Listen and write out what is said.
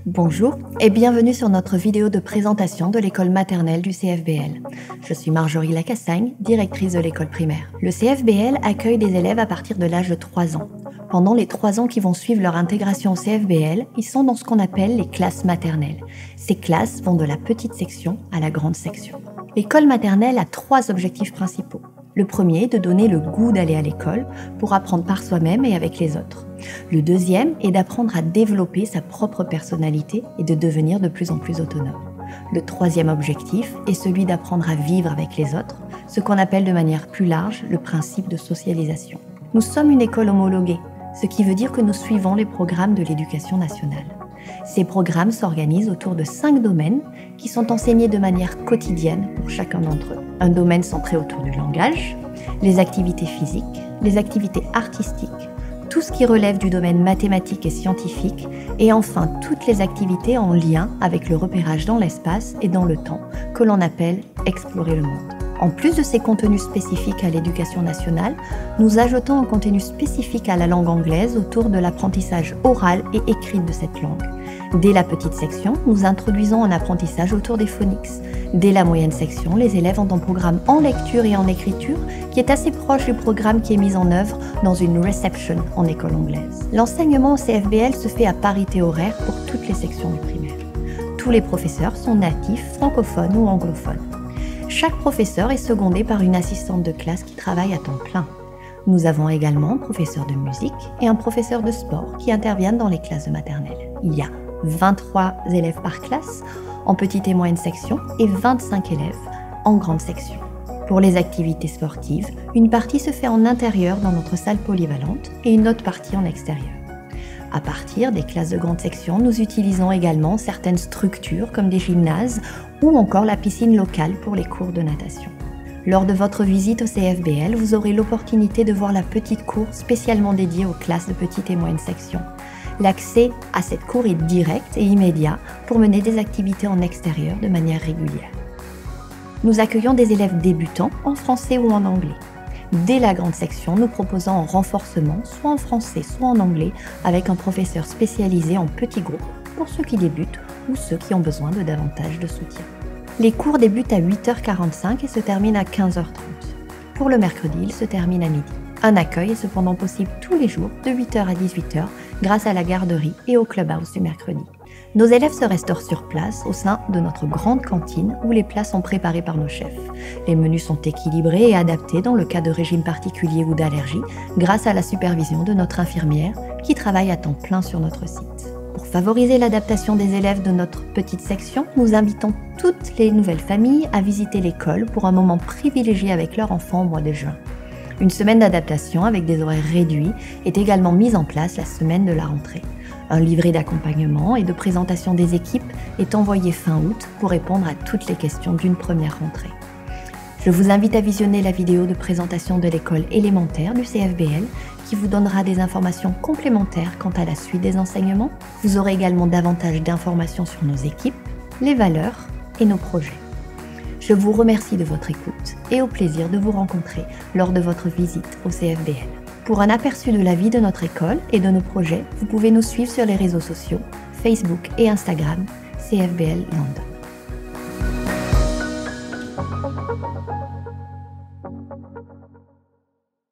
Bonjour et bienvenue sur notre vidéo de présentation de l'école maternelle du CFBL. Je suis Marjorie Lacassagne, directrice de l'école primaire. Le CFBL accueille des élèves à partir de l'âge de 3 ans. Pendant les 3 ans qui vont suivre leur intégration au CFBL, ils sont dans ce qu'on appelle les classes maternelles. Ces classes vont de la petite section à la grande section. L'école maternelle a 3 objectifs principaux. Le premier est de donner le goût d'aller à l'école pour apprendre par soi-même et avec les autres. Le deuxième est d'apprendre à développer sa propre personnalité et de devenir de plus en plus autonome. Le troisième objectif est celui d'apprendre à vivre avec les autres, ce qu'on appelle de manière plus large le principe de socialisation. Nous sommes une école homologuée, ce qui veut dire que nous suivons les programmes de l'éducation nationale. Ces programmes s'organisent autour de 5 domaines qui sont enseignés de manière quotidienne pour chacun d'entre eux. Un domaine centré autour du langage, les activités physiques, les activités artistiques, tout ce qui relève du domaine mathématique et scientifique, et enfin toutes les activités en lien avec le repérage dans l'espace et dans le temps, que l'on appelle explorer le monde. En plus de ces contenus spécifiques à l'éducation nationale, nous ajoutons un contenu spécifique à la langue anglaise autour de l'apprentissage oral et écrit de cette langue. Dès la petite section, nous introduisons un apprentissage autour des phonics. Dès la moyenne section, les élèves ont un programme en lecture et en écriture qui est assez proche du programme qui est mis en œuvre dans une reception en école anglaise. L'enseignement au CFBL se fait à parité horaire pour toutes les sections du primaire. Tous les professeurs sont natifs, francophones ou anglophones. Chaque professeur est secondé par une assistante de classe qui travaille à temps plein. Nous avons également un professeur de musique et un professeur de sport qui interviennent dans les classes de maternelle. Il y a 23 élèves par classe en petite et moyenne section et 25 élèves en grande section. Pour les activités sportives, une partie se fait en intérieur dans notre salle polyvalente et une autre partie en extérieur. À partir des classes de grande section, nous utilisons également certaines structures comme des gymnases ou encore la piscine locale pour les cours de natation. Lors de votre visite au CFBL, vous aurez l'opportunité de voir la petite cour spécialement dédiée aux classes de petite et moyenne section. L'accès à cette cour est direct et immédiat pour mener des activités en extérieur de manière régulière. Nous accueillons des élèves débutants en français ou en anglais. Dès la grande section, nous proposons un renforcement, soit en français, soit en anglais, avec un professeur spécialisé en petits groupes pour ceux qui débutent ou ceux qui ont besoin de davantage de soutien. Les cours débutent à 8h45 et se terminent à 15h30. Pour le mercredi, ils se terminent à midi. Un accueil est cependant possible tous les jours de 8h à 18h grâce à la garderie et au clubhouse du mercredi. Nos élèves se restaurent sur place au sein de notre grande cantine où les plats sont préparés par nos chefs. Les menus sont équilibrés et adaptés dans le cas de régimes particuliers ou d'allergies grâce à la supervision de notre infirmière qui travaille à temps plein sur notre site. Pour favoriser l'adaptation des élèves de notre petite section, nous invitons toutes les nouvelles familles à visiter l'école pour un moment privilégié avec leur enfant au mois de juin. Une semaine d'adaptation avec des horaires réduits est également mise en place la semaine de la rentrée. Un livret d'accompagnement et de présentation des équipes est envoyé fin août pour répondre à toutes les questions d'une première rentrée. Je vous invite à visionner la vidéo de présentation de l'école élémentaire du CFBL qui vous donnera des informations complémentaires quant à la suite des enseignements. Vous aurez également davantage d'informations sur nos équipes, les valeurs et nos projets. Je vous remercie de votre écoute et au plaisir de vous rencontrer lors de votre visite au CFBL. Pour un aperçu de la vie de notre école et de nos projets, vous pouvez nous suivre sur les réseaux sociaux, Facebook et Instagram, CFBL Londres.